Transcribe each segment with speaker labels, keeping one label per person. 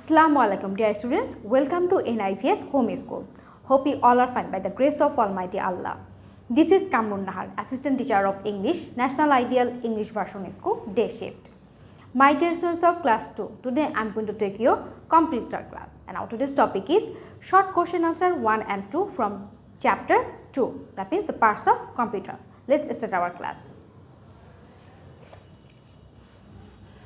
Speaker 1: Assalamu alaikum dear students, welcome to NIVS Home School. Hope you all are fine by the grace of Almighty Allah. This is Kamrun, Assistant Teacher of English, National Ideal English Version School, Day Shift. My dear students of class 2, today I am going to take your computer class, and our today's topic is short question answer 1 and 2 from chapter 2, that means the parts of computer. Let's start our class.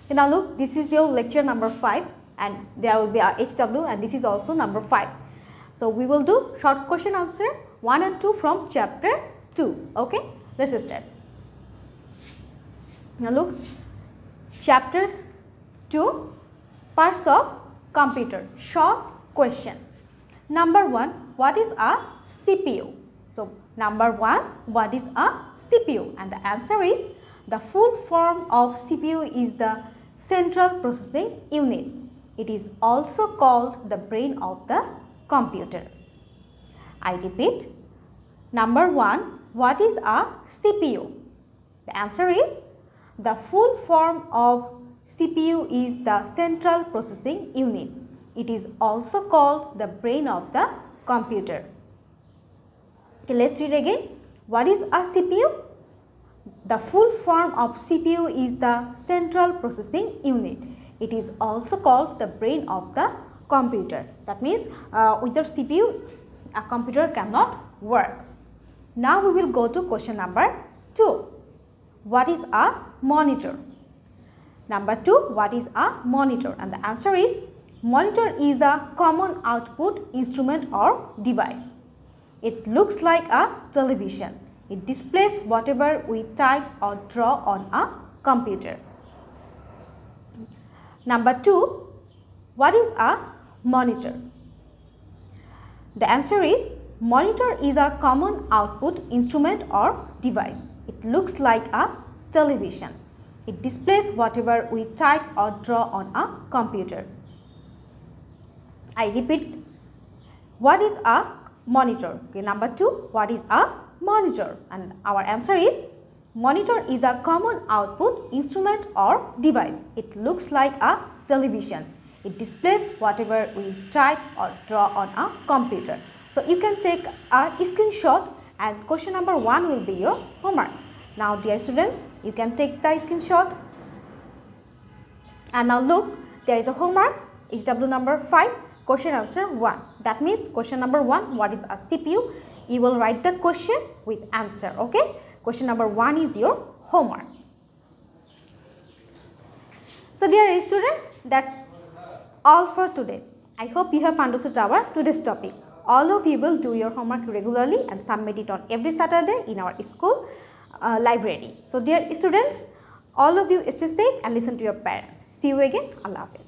Speaker 1: Now look, this is your lecture number 5 and there will be our HW and this is also number 5. So we will do short question answer 1 and 2 from chapter 2. Okay, let's start. Now look, chapter 2, parts of computer, short question. Number 1, what is a CPU? So number 1, what is a CPU? And the answer is the full form of CPU is the Central Processing Unit. It is also called the brain of the computer. I repeat, number 1, what is a CPU? The answer is the full form of CPU is the Central Processing Unit. It is also called the brain of the computer. Okay, let's read again. What is a CPU? The full form of CPU is the Central Processing Unit. It is also called the brain of the computer. That means without CPU, a computer cannot work. Now we will go to question number 2. What is a monitor? Number 2, what is a monitor? And the answer is monitor is a common output instrument or device. It looks like a television. It displays whatever we type or draw on a computer. Number 2, what is a monitor? The answer is monitor is a common output instrument or device. It looks like a television. It displays whatever we type or draw on a computer. I repeat, what is a monitor? Okay, number 2, what is a monitor? And our answer is monitor is a common output instrument or device. It looks like a television. It displays whatever we type or draw on a computer. So you can take a screenshot and question number 1 will be your homework. Now dear students, you can take the screenshot and now look, there is a homework HW number 5, question answer 1. That means question number 1, what is a CPU? You will write the question with answer. Okay, question number 1 is your homework. So dear students, that's all for today. I hope you have understood our today's topic. All of you will do your homework regularly and submit it on every Saturday in our school library. So dear students, all of you stay safe and listen to your parents. See you again. Allah Hafiz.